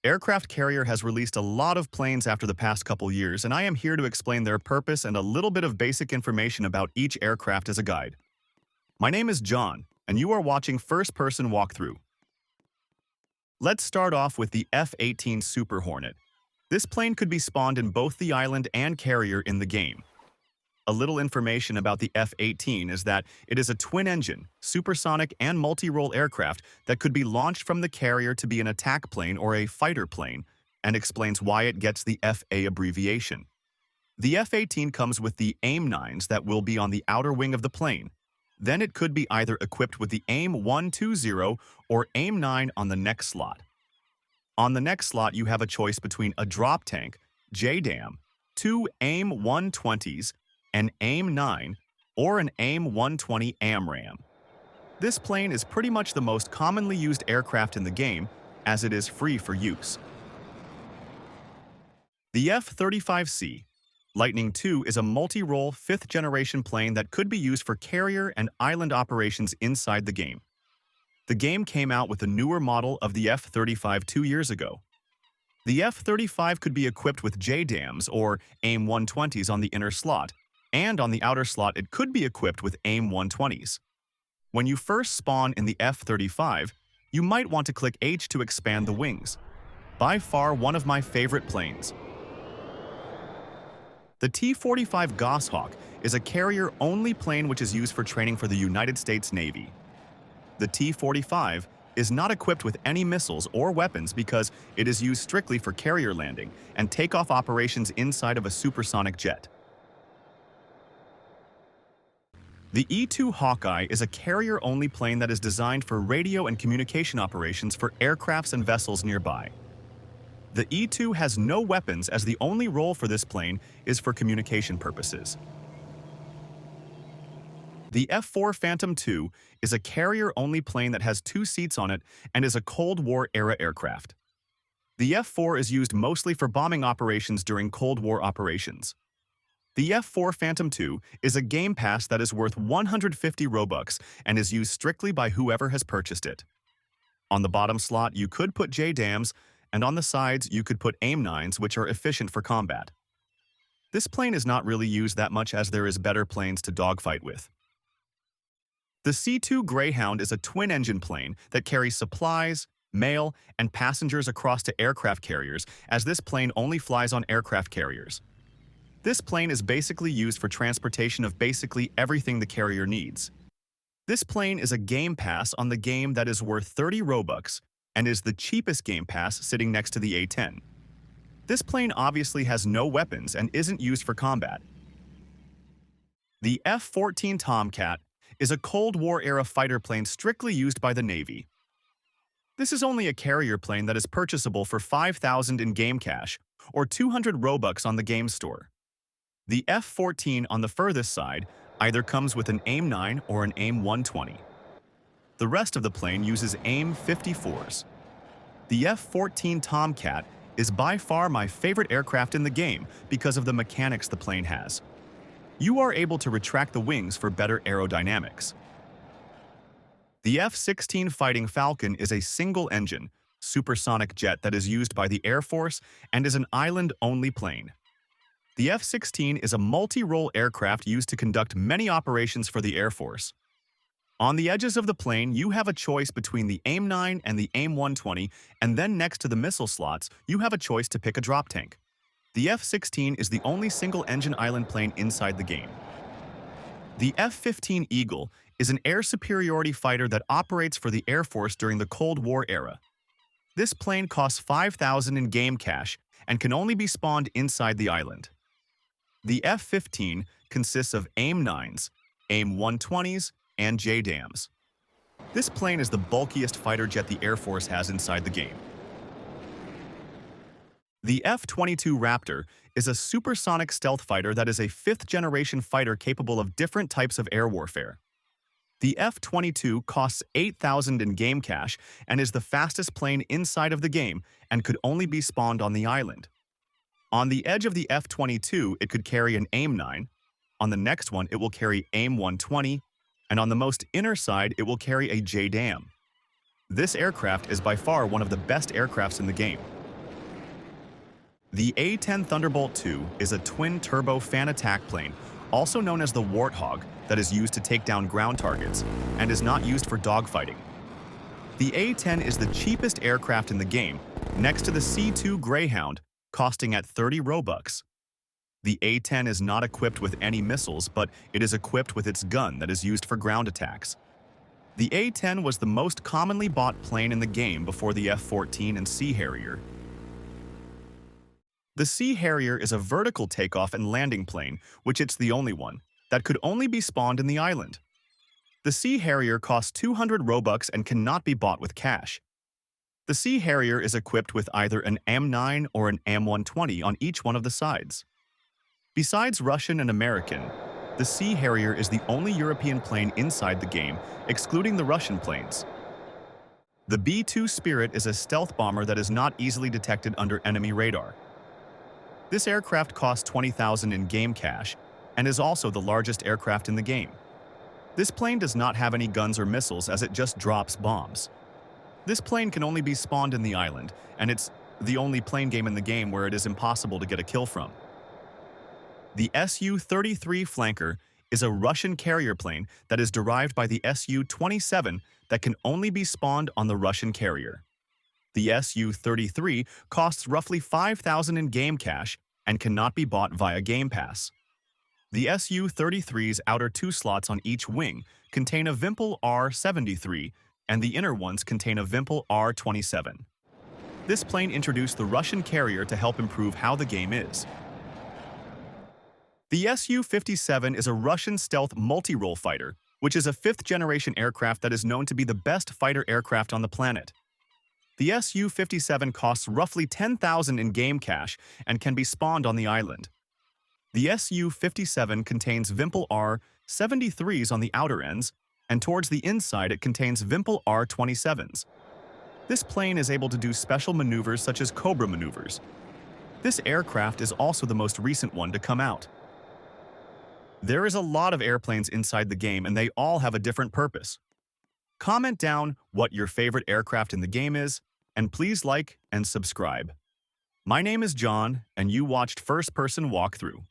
Aircraft Carrier has released a lot of planes after the past couple years, and I am here to explain their purpose and a little bit of basic information about each aircraft as a guide. My name is John, and you are watching First Person Walkthrough. Let's start off with the F-18 Super Hornet. This plane could be spawned in both the island and carrier in the game. A little information about the F-18 is that it is a twin-engine, supersonic, and multi-role aircraft that could be launched from the carrier to be an attack plane or a fighter plane, and explains why it gets the FA abbreviation. The F-18 comes with the AIM-9s that will be on the outer wing of the plane. Then it could be either equipped with the AIM-120 or AIM-9 on the next slot. On the next slot, you have a choice between a drop tank, JDAM, two AIM-120s, an AIM-9, or an AIM-120 AMRAAM. This plane is pretty much the most commonly used aircraft in the game, as it is free for use. The F-35C Lightning II is a multi-role, fifth-generation plane that could be used for carrier and island operations inside the game. The game came out with a newer model of the F-35 2 years ago. The F-35 could be equipped with JDAMs or AIM-120s on the inner slot, and on the outer slot it could be equipped with AIM-120s. When you first spawn in the F-35, you might want to click H to expand the wings. By far one of my favorite planes. The T-45 Goshawk is a carrier-only plane which is used for training for the United States Navy. The T-45 is not equipped with any missiles or weapons because it is used strictly for carrier landing and takeoff operations inside of a supersonic jet. The E-2 Hawkeye is a carrier-only plane that is designed for radio and communication operations for aircrafts and vessels nearby. The E-2 has no weapons as the only role for this plane is for communication purposes. The F-4 Phantom II is a carrier-only plane that has 2 seats on it and is a Cold War-era aircraft. The F-4 is used mostly for bombing operations during Cold War operations. The F-4 Phantom II is a game pass that is worth 150 Robux and is used strictly by whoever has purchased it. On the bottom slot, you could put JDAMs, and on the sides, you could put AIM-9s, which are efficient for combat. This plane is not really used that much as there is better planes to dogfight with. The C-2 Greyhound is a twin-engine plane that carries supplies, mail, and passengers across to aircraft carriers, as this plane only flies on aircraft carriers. This plane is basically used for transportation of basically everything the carrier needs. This plane is a game pass on the game that is worth 30 Robux and is the cheapest game pass sitting next to the A-10. This plane obviously has no weapons and isn't used for combat. The F-14 Tomcat is a Cold War-era fighter plane strictly used by the Navy. This is only a carrier plane that is purchasable for 5,000 in game cash or 200 Robux on the game store. The F-14 on the furthest side either comes with an AIM-9 or an AIM-120. The rest of the plane uses AIM-54s. The F-14 Tomcat is by far my favorite aircraft in the game because of the mechanics the plane has. You are able to retract the wings for better aerodynamics. The F-16 Fighting Falcon is a single-engine, supersonic jet that is used by the Air Force and is an island-only plane. The F-16 is a multi-role aircraft used to conduct many operations for the Air Force. On the edges of the plane, you have a choice between the AIM-9 and the AIM-120, and then next to the missile slots, you have a choice to pick a drop tank. The F-16 is the only single-engine island plane inside the game. The F-15 Eagle is an air superiority fighter that operates for the Air Force during the Cold War era. This plane costs 5,000 in game cash and can only be spawned inside the island. The F-15 consists of AIM-9s, AIM-120s, and JDAMs. This plane is the bulkiest fighter jet the Air Force has inside the game. The F-22 Raptor is a supersonic stealth fighter that is a 5th-generation fighter capable of different types of air warfare. The F-22 costs 8,000 in game cash and is the fastest plane inside of the game and could only be spawned on the island. On the edge of the F-22, it could carry an AIM-9. On the next one, it will carry AIM-120, and on the most inner side, it will carry a JDAM. This aircraft is by far one of the best aircrafts in the game. The A-10 Thunderbolt II is a twin-turbo fan attack plane, also known as the Warthog, that is used to take down ground targets, and is not used for dogfighting. The A-10 is the cheapest aircraft in the game, next to the C-2 Greyhound, costing at 30 Robux. The A-10 is not equipped with any missiles, but it is equipped with its gun that is used for ground attacks. The A-10 was the most commonly bought plane in the game before the F-14 and Sea Harrier. The Sea Harrier is a vertical takeoff and landing plane, which it's the only one, that could only be spawned in the island. The Sea Harrier costs 200 Robux and cannot be bought with cash. The Sea Harrier is equipped with either an M9 or an M120 on each one of the sides. Besides Russian and American, the Sea Harrier is the only European plane inside the game, excluding the Russian planes. The B-2 Spirit is a stealth bomber that is not easily detected under enemy radar. This aircraft costs 20,000 in-game cash and is also the largest aircraft in the game. This plane does not have any guns or missiles as it just drops bombs. This plane can only be spawned in the island, and it's the only plane game in the game where it is impossible to get a kill from. The Su-33 Flanker is a Russian carrier plane that is derived by the Su-27 that can only be spawned on the Russian carrier. The Su-33 costs roughly 5,000 in game cash and cannot be bought via Game Pass. The Su-33's outer two slots on each wing contain a Vimpel R-73, and the inner ones contain a Vimpel R-27. This plane introduced the Russian carrier to help improve how the game is. The Su-57 is a Russian stealth multi-role fighter, which is a fifth-generation aircraft that is known to be the best fighter aircraft on the planet. The Su-57 costs roughly 10,000 in game cash and can be spawned on the island. The Su-57 contains Vimpel R-73s on the outer ends, and towards the inside it contains Vimpel R-27s. This plane is able to do special maneuvers such as Cobra maneuvers. This aircraft is also the most recent one to come out. There is a lot of airplanes inside the game and they all have a different purpose. Comment down what your favorite aircraft in the game is, and please like and subscribe. My name is John, and you watched First Person Walkthrough.